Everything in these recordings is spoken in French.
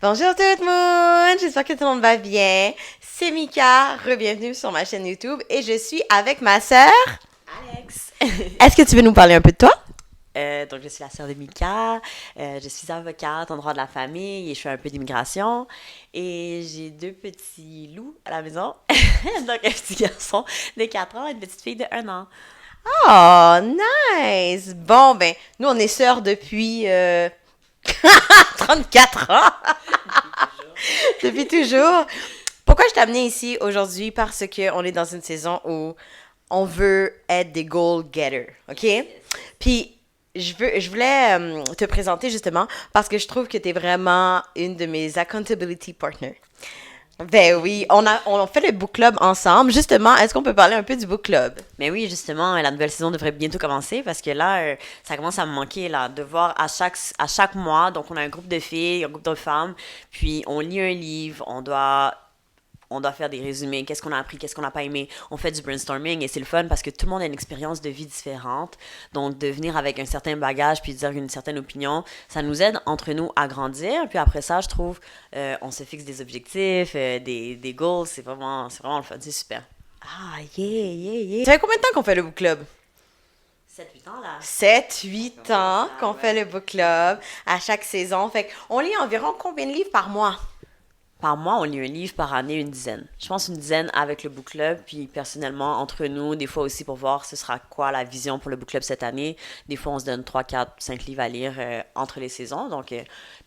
Bonjour tout le monde, j'espère que tout le monde va bien. C'est Mika, re-bienvenue sur ma chaîne YouTube et je suis avec ma sœur. Alex. Est-ce que tu veux nous parler un peu de toi? Donc, je suis la sœur de Mika. Je suis avocate en droit de la famille et je fais un peu d'immigration. Et j'ai deux petits loups à la maison. Donc, un petit garçon de 4 ans et une petite fille de 1 an. Oh, nice! Bon, ben, nous on est sœurs depuis 34 ans, depuis toujours. Pourquoi je t'ai amenée ici aujourd'hui? Parce qu'on est dans une saison où on veut être des goal-getters, OK? Puis, je voulais te présenter justement parce que je trouve que tu es vraiment une de mes accountability partners. Ben oui, on fait le book club ensemble. Justement, est-ce qu'on peut parler un peu du book club? Mais oui, justement, la nouvelle saison devrait bientôt commencer parce que là, ça commence à me manquer là, de voir à chaque mois. Donc, on a un groupe de filles, un groupe de femmes, puis on lit un livre, on doit faire des résumés, qu'est-ce qu'on a appris, qu'est-ce qu'on n'a pas aimé. On fait du brainstorming et c'est le fun parce que tout le monde a une expérience de vie différente. Donc, de venir avec un certain bagage puis dire une certaine opinion, ça nous aide entre nous à grandir. Puis après ça, je trouve, on se fixe des objectifs, des goals. C'est vraiment le fun, c'est super. Ah, yeah. Ça fait combien de temps qu'on fait le book club? 7-8 ans là. 7, 8 ans qu'on Ouais. fait le book club à chaque saison. Fait qu'on lit environ combien de livres par mois? Par mois, on lit un livre, par année, une dizaine. Je pense une dizaine avec le book club, puis personnellement, entre nous, des fois aussi pour voir ce sera quoi la vision pour le book club cette année. Des fois, on se donne 3 4 5 livres à lire entre les saisons. Donc,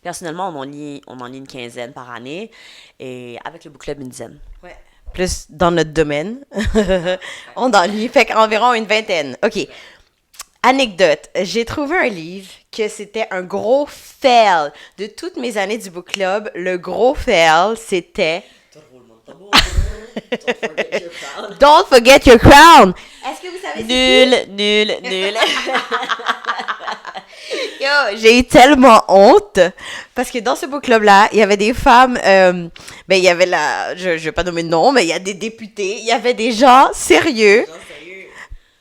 personnellement, on en lit une quinzaine par année, et avec le book club, une dizaine. Ouais. Plus dans notre domaine. On en lit, fait qu'environ une vingtaine. OK. Anecdote, j'ai trouvé un livre que c'était un gros fail de toutes mes années du book club. Le gros fail, c'était Don't Forget Your Crown. Est-ce que vous savez Nul. Yo, j'ai eu tellement honte parce que dans ce book club-là, il y avait des femmes, ben il y avait je vais pas nommer de nom, mais il y a des députés, il y avait des gens sérieux.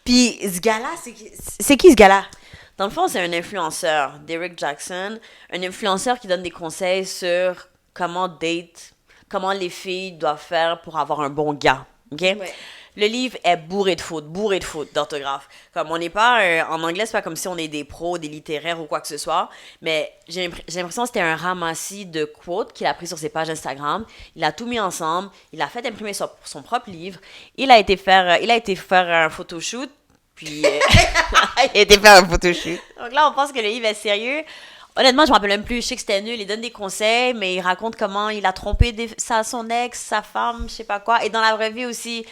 Puis ce gars-là, c'est qui ce gars-là? Dans le fond, c'est un influenceur, Derek Jackson, un influenceur qui donne des conseils sur comment date, comment les filles doivent faire pour avoir un bon gars. OK? Ouais. Le livre est bourré de fautes d'orthographe. Comme on n'est pas en anglais, c'est pas comme si on est des pros, des littéraires ou quoi que ce soit, mais j'ai l'impression que c'était un ramassis de quotes qu'il a pris sur ses pages Instagram. Il a tout mis ensemble, il a fait imprimer son propre livre. Il a été faire un photoshoot, puis Il a été faire un photoshoot. donc là, on pense que le livre est sérieux. Honnêtement, je me rappelle même plus. Je sais que c'était nul. Il donne des conseils, mais il raconte comment il a trompé son ex, sa femme, je sais pas quoi. Et dans la vraie vie aussi,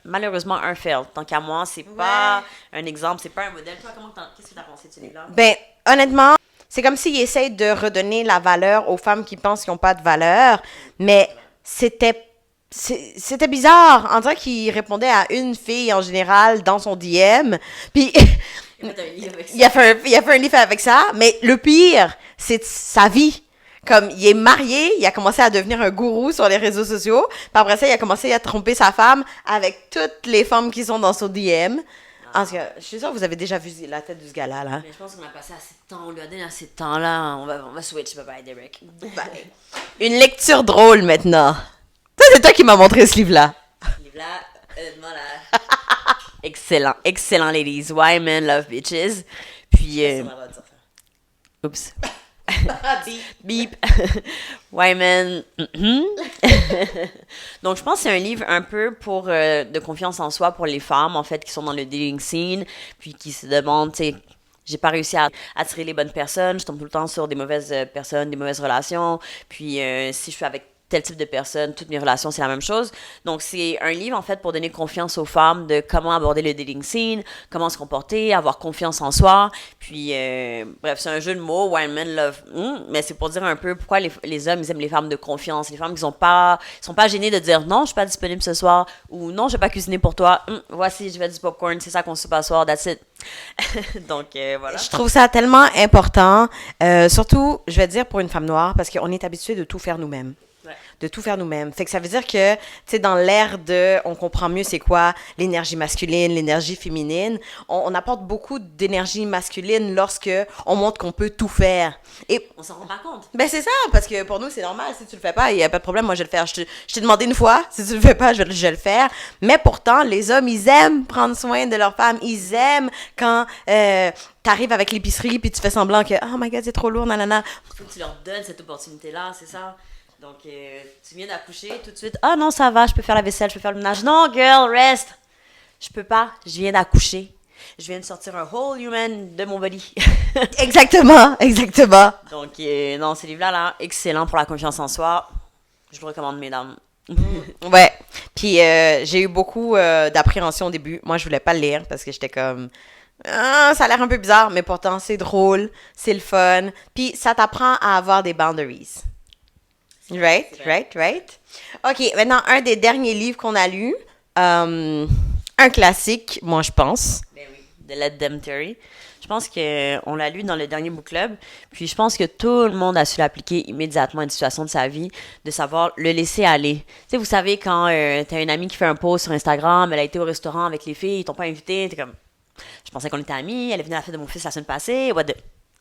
malheureusement, un fail. Tant qu'à moi, c'est pas un exemple, c'est pas un modèle. Toi, qu'est-ce que t'as pensé de ce livre-là? Ben, honnêtement, c'est comme s'il essaye de redonner la valeur aux femmes qui pensent qu'ils n'ont pas de valeur, mais c'était bizarre. On dirait qu'il répondait à une fille en général dans son DM, puis Il a fait un livre avec ça. il a fait un livre avec ça, mais le pire, c'est sa vie. Comme, il est marié, il a commencé à devenir un gourou sur les réseaux sociaux, puis après ça, il a commencé à tromper sa femme avec toutes les femmes qui sont dans son DM. En tout cas, je suis sûre que vous avez déjà vu la tête de ce gars-là, là. Mais je pense qu'on a passé assez de temps. On lui a donné assez de temps là. On va switch. Bye bye, Derek. Bye. Une lecture drôle maintenant. Ça, c'est toi qui m'as montré ce livre-là. Ce livre-là, honnêtement, là. Excellent, ladies. Why men love bitches. Puis, oups. Beep. Wyman. Donc, je pense que c'est un livre un peu pour de confiance en soi pour les femmes, en fait, qui sont dans le dating scene, puis qui se demandent, tu sais, j'ai pas réussi à attirer les bonnes personnes, je tombe tout le temps sur des mauvaises personnes, des mauvaises relations, puis si je suis avec tel type de personne, toutes mes relations, c'est la même chose. Donc, c'est un livre, en fait, pour donner confiance aux femmes de comment aborder le dating scene, comment se comporter, avoir confiance en soi. Puis, bref, c'est un jeu de mots, Why Men Love. Mais c'est pour dire un peu pourquoi les hommes, ils aiment les femmes de confiance. Les femmes qui sont pas gênées de dire non, je suis pas disponible ce soir, ou non, je vais pas cuisiner pour toi. Voici, je vais du popcorn, c'est ça qu'on soupe à soir, that's it. Donc, voilà. Je trouve ça tellement important, surtout, je vais dire, pour une femme noire, parce qu'on est habitué de tout faire nous-mêmes. de tout faire nous-mêmes. Fait que ça veut dire que, tu sais, dans l'ère de, on comprend mieux c'est quoi l'énergie masculine, l'énergie féminine, on apporte beaucoup d'énergie masculine lorsque on montre qu'on peut tout faire. Et On s'en rend pas compte. ben c'est ça, parce que pour nous c'est normal, si tu le fais pas, il y a pas de problème, moi je vais le faire. Je t'ai demandé une fois, si tu le fais pas, je vais le faire. Mais pourtant, les hommes, ils aiment prendre soin de leurs femmes, ils aiment quand t'arrives avec l'épicerie puis tu fais semblant que oh my god c'est trop lourd, nanana. Il faut que tu leur donnes cette opportunité-là, c'est ça. Donc, tu viens d'accoucher, tout de suite, ah non, ça va, je peux faire la vaisselle, je peux faire le ménage. Non, girl, reste. Je peux pas, je viens d'accoucher. Je viens de sortir un whole human de mon body. Exactement. Donc, non, ces livres-là, là, excellent pour la confiance en soi. Je vous recommande, mesdames. Ouais. Puis j'ai eu beaucoup d'appréhension au début. Moi, je voulais pas le lire parce que j'étais comme ah, ça a l'air un peu bizarre, mais pourtant c'est drôle, c'est le fun. Puis ça t'apprend à avoir des boundaries. Right. OK, maintenant un des derniers livres qu'on a lu, un classique, moi je pense. Ben oui, de Let Them Theory. Je pense qu'on l'a lu dans le dernier book club. Puis je pense que tout le monde a su l'appliquer immédiatement à une situation de sa vie, de savoir le laisser aller. Tu sais, vous savez, quand t'as une amie qui fait un post sur Instagram, elle a été au restaurant avec les filles, ils t'ont pas invité, t'es comme, je pensais qu'on était amis, elle est venue à la fête de mon fils la semaine passée,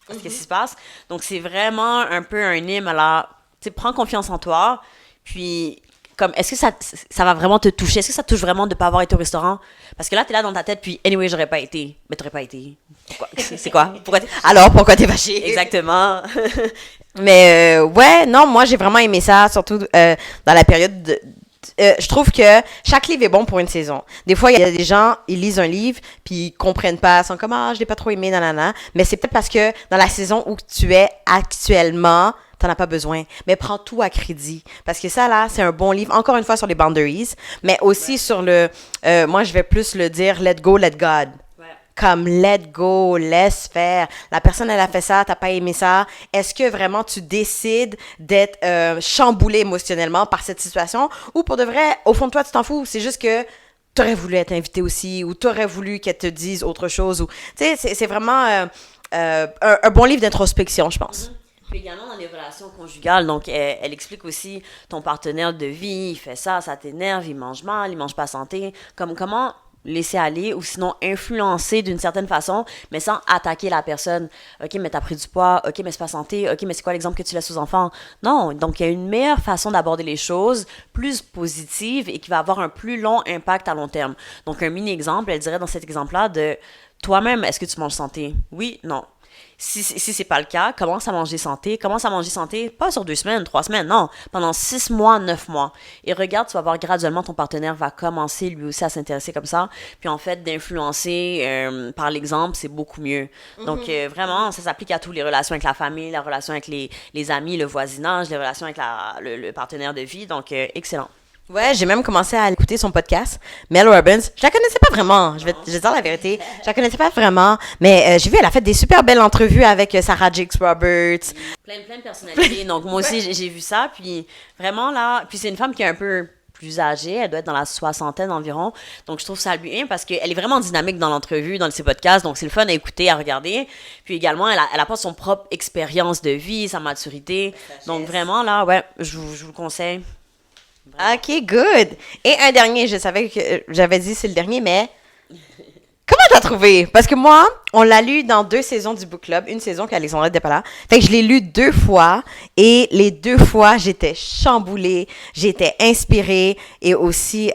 qu'est-ce qui se passe? Donc c'est vraiment un peu un hymne à la, tu sais, prends confiance en toi, puis comme, est-ce que ça va vraiment te toucher? Est-ce que ça te touche vraiment de ne pas avoir été au restaurant? Parce que là, t'es là dans ta tête, puis anyway, j'aurais pas été. Mais t'aurais pas été. Pourquoi? C'est quoi? Alors, pourquoi t'es fâchée? Exactement. Mais ouais, non, moi j'ai vraiment aimé ça, surtout dans la période je trouve que chaque livre est bon pour une saison. Des fois, il y a des gens, ils lisent un livre, puis ils comprennent pas, ils sont comme « Ah, je l'ai pas trop aimé, nanana. » Mais c'est peut-être parce que dans la saison où tu es actuellement, t'en as pas besoin. Mais prends tout à crédit. Parce que ça, là, c'est un bon livre, encore une fois, sur les boundaries, mais aussi sur le... moi, je vais plus le dire « Let go, let God ». Comme let go, laisse faire. La personne, elle a fait ça, t'as pas aimé ça. Est-ce que vraiment tu décides d'être chamboulé émotionnellement par cette situation ou pour de vrai, au fond de toi, tu t'en fous. C'est juste que t'aurais voulu être invité aussi ou t'aurais voulu qu'elle te dise autre chose. Ou tu sais, c'est vraiment un bon livre d'introspection, je pense. Puis également dans les relations conjugales, donc elle explique aussi ton partenaire de vie, il fait ça, ça t'énerve, il mange mal, il mange pas santé. Comment laisser aller ou sinon influencer d'une certaine façon, mais sans attaquer la personne. OK, mais t'as pris du poids. OK, mais c'est pas santé. OK, mais c'est quoi l'exemple que tu laisses aux enfants? Non, donc il y a une meilleure façon d'aborder les choses, plus positive et qui va avoir un plus long impact à long terme. Donc un mini-exemple, elle dirait dans cet exemple-là de toi-même, est-ce que tu manges santé? Oui, non. Si c'est pas le cas, commence à manger santé. Commence à manger santé, pas sur 2 semaines, 3 semaines, non. Pendant 6 mois, 9 mois. Et regarde, tu vas voir graduellement ton partenaire va commencer lui aussi à s'intéresser comme ça. Puis en fait, d'influencer par l'exemple, c'est beaucoup mieux. Donc vraiment, ça s'applique à toutes les relations avec la famille, la relation avec les amis, le voisinage, les relations avec le partenaire de vie. Donc excellent. Ouais, j'ai même commencé à écouter son podcast, Mel Robbins. Je la connaissais pas vraiment, je vais dire la vérité. Je la connaissais pas vraiment, mais j'ai vu, elle a fait des super belles entrevues avec Sarah Jakes Roberts. Plein de personnalités. Donc moi aussi, j'ai vu ça. Puis vraiment là, puis c'est une femme qui est un peu plus âgée, elle doit être dans la soixantaine environ. Donc je trouve ça bien parce qu'elle est vraiment dynamique dans l'entrevue, dans ses podcasts. Donc c'est le fun à écouter, à regarder. Puis également, elle apporte son propre expérience de vie, sa maturité. Donc vraiment là, ouais, je vous le conseille. OK, good. Et un dernier, je savais que j'avais dit c'est le dernier, mais comment t'as trouvé? Parce que moi, on l'a lu dans 2 saisons du book club, une saison qu'Alexandra n'était pas là. Fait que je l'ai lu 2 fois et les 2 fois, j'étais chamboulée, j'étais inspirée et aussi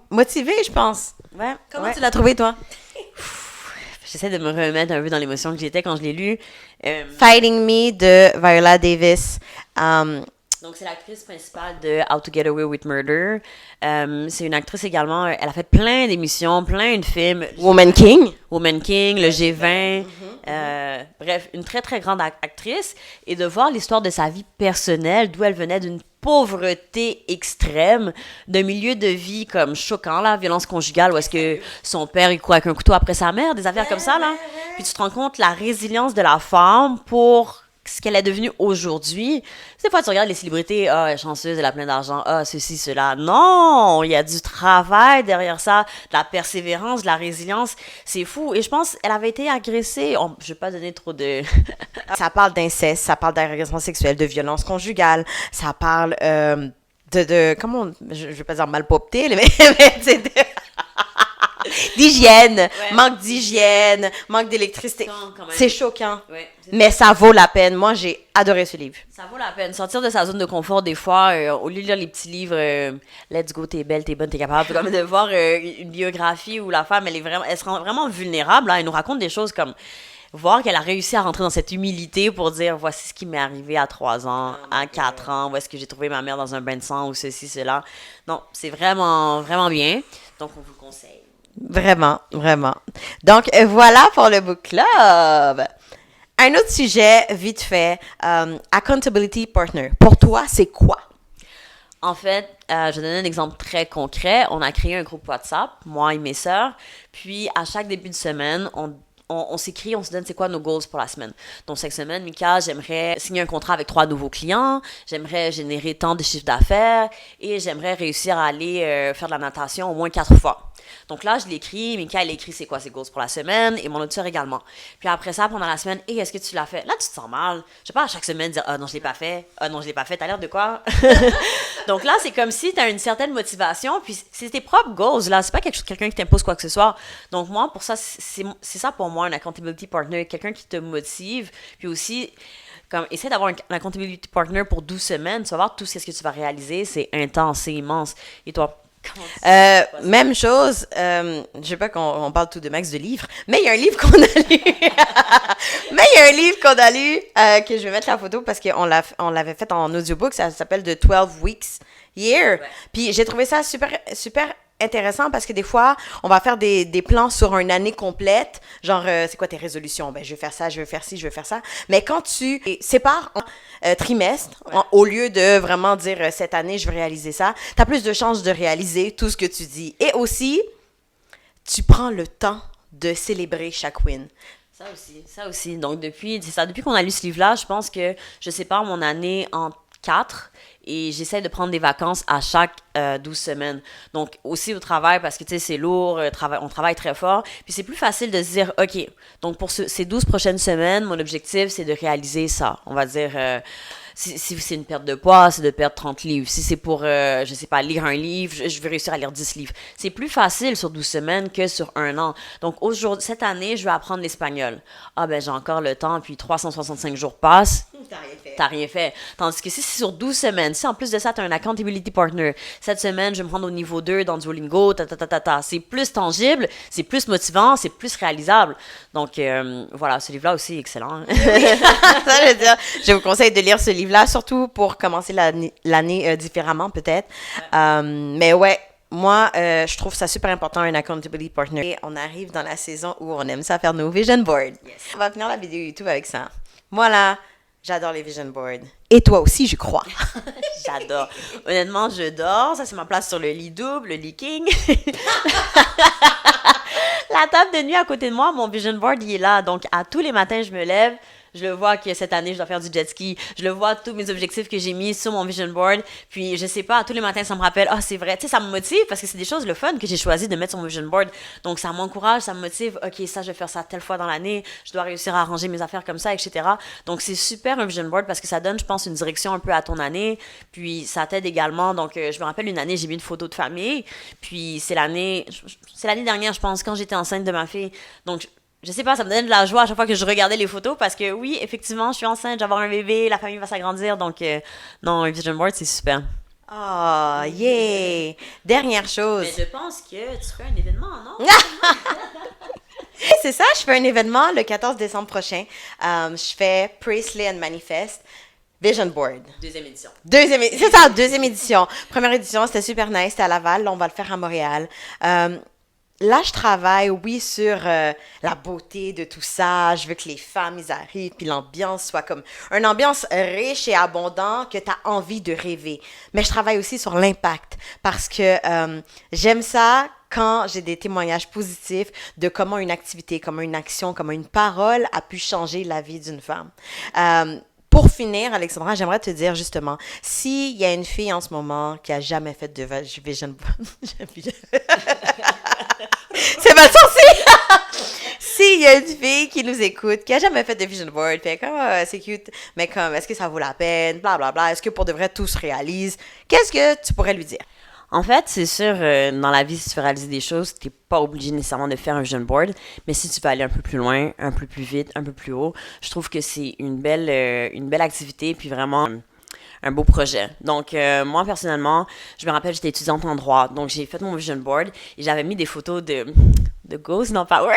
motivée, je pense. Ouais. Comment tu l'as trouvé, toi? J'essaie de me remettre un peu dans l'émotion que j'étais quand je l'ai lu. Fighting Me de Viola Davis. Donc, c'est l'actrice principale de How to Get Away with Murder. C'est une actrice également, elle a fait plein d'émissions, plein de films. Woman King, le G20. Bref, une très, très grande actrice. Et de voir l'histoire de sa vie personnelle, d'où elle venait d'une pauvreté extrême, d'un milieu de vie comme choquant, la violence conjugale, où est-ce que son père, il court avec un couteau après sa mère, des affaires comme ça, là. Puis tu te rends compte la résilience de la femme pour ce qu'elle est devenue aujourd'hui. Des fois, tu regardes les célébrités, ah, elle est chanceuse, elle a plein d'argent, ah, ceci, cela. Non! Il y a du travail derrière ça, de la persévérance, de la résilience. C'est fou. Et je pense qu'elle avait été agressée. Je vais pas donner trop de... Ça parle d'inceste, ça parle d'agression sexuelle, de violence conjugale, ça parle comment, je vais pas dire malpropreté, mais tu sais, d'hygiène, manque d'hygiène, manque d'électricité. Quand même. C'est choquant. Ouais, Mais ça vaut la peine. Moi, j'ai adoré ce livre. ça vaut la peine. Sortir de sa zone de confort, des fois, au lieu de lire les petits livres, Let's go, t'es belle, t'es bonne, t'es capable, comme de voir une biographie où la femme, elle se rend vraiment vulnérable. Là, elle nous raconte des choses comme voir qu'elle a réussi à rentrer dans cette humilité pour dire voici ce qui m'est arrivé à 3 ans, à 4 ans, où est-ce que j'ai trouvé ma mère dans un bain de sang ou ceci, cela. Non, c'est vraiment, vraiment bien. Donc, on vous le conseille. Vraiment, vraiment. Donc, voilà pour le book club. Un autre sujet, vite fait, accountability partner. Pour toi, c'est quoi? En fait, je vais donner un exemple très concret. On a créé un groupe WhatsApp, moi et mes sœurs. Puis, à chaque début de semaine, on s'écrit, on se donne c'est quoi nos goals pour la semaine. Donc, cette semaine, Mika, j'aimerais signer un contrat avec 3 nouveaux clients, j'aimerais générer tant de chiffres d'affaires et j'aimerais réussir à aller faire de la natation au moins 4 fois. Donc là, je l'écris, Mika, elle écrit c'est quoi ses goals pour la semaine et mon autre sœur également. Puis après ça, pendant la semaine, hey, est-ce que tu l'as fait? Là, tu te sens mal. Je sais pas, à chaque semaine, dire, ah non, je l'ai pas fait. Ah non, je l'ai pas fait. T'as l'air de quoi? Donc là, c'est comme si tu as une certaine motivation, puis c'est tes propres goals, là. C'est pas quelqu'un qui t'impose quoi que ce soit. Donc moi, pour ça, c'est ça pour moi, un accountability partner, quelqu'un qui te motive, puis aussi, comme, essaie d'avoir un accountability partner pour 12 semaines, tu vas voir tout ce que tu vas réaliser, c'est intense, c'est immense. Et toi, Même chose, je sais pas qu'on parle tout de max de livres, mais il y a un livre qu'on a lu. Mais il y a un livre qu'on a lu, que je vais mettre la photo parce qu'on l'avait fait en audiobook, ça s'appelle The 12 Weeks Year. Ouais. Puis j'ai trouvé ça super, super intéressant parce que des fois, on va faire des plans sur une année complète, genre, c'est quoi tes résolutions? Ben, je vais faire ça, je vais faire ci, je vais faire ça. Mais quand tu sépares en trimestre, au lieu de vraiment dire, cette année, je vais réaliser ça, tu as plus de chances de réaliser tout ce que tu dis. Et aussi, tu prends le temps de célébrer chaque win. Ça aussi. Donc, depuis qu'on a lu ce livre-là, je pense que je sépare mon année en 4 et j'essaie de prendre des vacances à chaque 12 semaines. Donc, aussi au travail, parce que, tu sais, c'est lourd, on travaille très fort. Puis, c'est plus facile de se dire, OK, donc pour ces 12 prochaines semaines, mon objectif, c'est de réaliser ça. On va dire, si c'est une perte de poids, c'est de perdre 30 livres. Si c'est pour, je sais pas, lire un livre, je vais réussir à lire 10 livres. C'est plus facile sur 12 semaines que sur un an. Donc, aujourd'hui, cette année, je vais apprendre l'espagnol. Ah, ben, j'ai encore le temps, puis 365 jours passent. T'as rien fait. Tandis que si c'est sur 12 semaines, si en plus de ça, t'as un accountability partner, cette semaine, je vais me rendre au niveau 2 dans Duolingo, c'est plus tangible, c'est plus motivant, c'est plus réalisable. Donc, voilà, ce livre-là aussi est excellent. Ça, je veux dire, je vous conseille de lire ce livre-là, surtout pour commencer l'année différemment, peut-être. Ouais. Mais ouais, moi, je trouve ça super important, un accountability partner. Et on arrive dans la saison où on aime ça faire nos vision boards. Yes. On va finir la vidéo YouTube avec ça. Voilà. J'adore les vision boards. Et toi aussi, je crois. J'adore. Honnêtement, je dors. Ça, c'est ma place sur le lit double, le lit king. La table de nuit à côté de moi, mon vision board, il est là. Donc, à tous les matins, je me lève. Je le vois que cette année, je dois faire du jet ski. Je le vois, tous mes objectifs que j'ai mis sur mon vision board. Puis, je sais pas, tous les matins, ça me rappelle, c'est vrai. Tu sais, ça me motive parce que c'est des choses, le fun, que j'ai choisi de mettre sur mon vision board. Donc, ça m'encourage, ça me motive. OK, ça, je vais faire ça telle fois dans l'année. Je dois réussir à arranger mes affaires comme ça, etc. Donc, c'est super un vision board parce que ça donne, je pense, une direction un peu à ton année. Puis, ça t'aide également. Donc, je me rappelle une année, j'ai mis une photo de famille. Puis, c'est l'année dernière, je pense, quand j'étais enceinte de ma fille. Donc, je sais pas, ça me donne de la joie à chaque fois que je regardais les photos parce que oui, effectivement, je suis enceinte, je vais avoir un bébé, la famille va s'agrandir, donc non, un vision board, c'est super. Oh, yeah! Dernière chose. Mais je pense que tu fais un événement, non? C'est ça, je fais un événement le 14 décembre prochain. Je fais Priestly and Manifest. Vision Board. Deuxième édition. C'est ça, deuxième édition. Première édition, c'était super nice, c'était à Laval, là, on va le faire à Montréal. Là, je travaille, oui, sur la beauté de tout ça. Je veux que les femmes, ils arrivent, puis l'ambiance soit comme une ambiance riche et abondante que tu as envie de rêver. Mais je travaille aussi sur l'impact parce que j'aime ça quand j'ai des témoignages positifs de comment une activité, comment une action, comment une parole a pu changer la vie d'une femme. Pour finir, Alexandra, j'aimerais te dire justement, s'il y a une fille en ce moment qui a jamais fait de vision c'est pas sorcier! S'il y a une fille qui nous écoute, qui a jamais fait de vision board, fait comme, ah, c'est cute, mais comme, est-ce que ça vaut la peine, bla bla bla, est-ce que pour de vrai tout se réalise? Qu'est-ce que tu pourrais lui dire? En fait, c'est sûr, dans la vie, si tu veux réaliser des choses, t'es pas obligé nécessairement de faire un vision board, mais si tu veux aller un peu plus loin, un peu plus vite, un peu plus haut, je trouve que c'est une belle activité, puis vraiment un beau projet. Donc, moi, personnellement, je me rappelle, j'étais étudiante en droit, donc j'ai fait mon vision board et j'avais mis des photos de Ghost dans Power.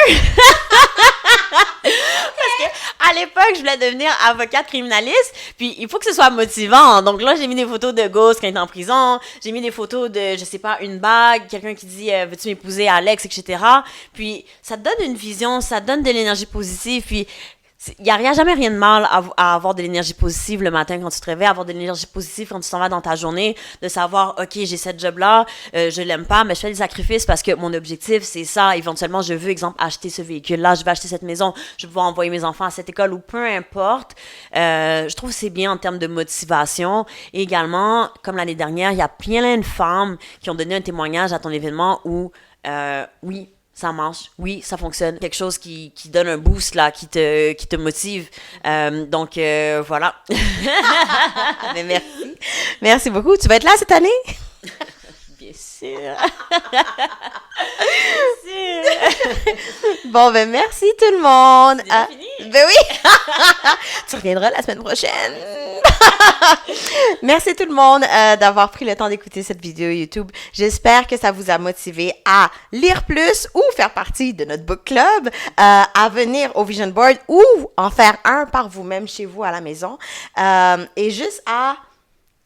À l'époque, je voulais devenir avocate criminaliste, puis il faut que ce soit motivant. Donc là, j'ai mis des photos de Ghost quand il est en prison, j'ai mis des photos de, je sais pas, une bague, quelqu'un qui dit veux-tu m'épouser, Alex, etc. Puis ça te donne une vision, ça te donne de l'énergie positive, puis il n'y a jamais rien de mal à avoir de l'énergie positive le matin quand tu te réveilles, avoir de l'énergie positive quand tu t'en vas dans ta journée, de savoir, OK, j'ai cette job-là, je l'aime pas, mais je fais des sacrifices parce que mon objectif, c'est ça. Éventuellement, je veux, exemple, acheter ce véhicule-là, je veux acheter cette maison, je veux pouvoir envoyer mes enfants à cette école ou peu importe. Je trouve que c'est bien en termes de motivation. Et également, comme l'année dernière, il y a plein de femmes qui ont donné un témoignage à ton événement où, oui, ça marche, oui, ça fonctionne. Quelque chose qui donne un boost, là, qui te motive. Donc, voilà. Mais merci. Merci beaucoup. Tu vas être là cette année? Bien sûr. Bien sûr. Bon, ben merci tout le monde. C'est fini? Ben oui. Tu reviendras la semaine prochaine. Merci tout le monde d'avoir pris le temps d'écouter cette vidéo YouTube. J'espère que ça vous a motivé à lire plus ou faire partie de notre book club, à venir au Vision Board ou en faire un par vous-même chez vous à la maison. Et juste à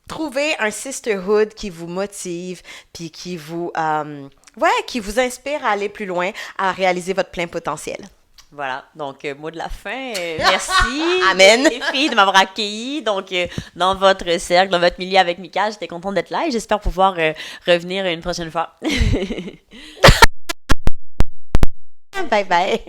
trouver un sisterhood qui vous motive puis qui vous inspire à aller plus loin, à réaliser votre plein potentiel. Voilà, donc mot de la fin, merci. Amen. Les filles de m'avoir accueilli donc dans votre cercle, dans votre milieu avec Mika, j'étais contente d'être là et j'espère pouvoir revenir une prochaine fois. Bye bye.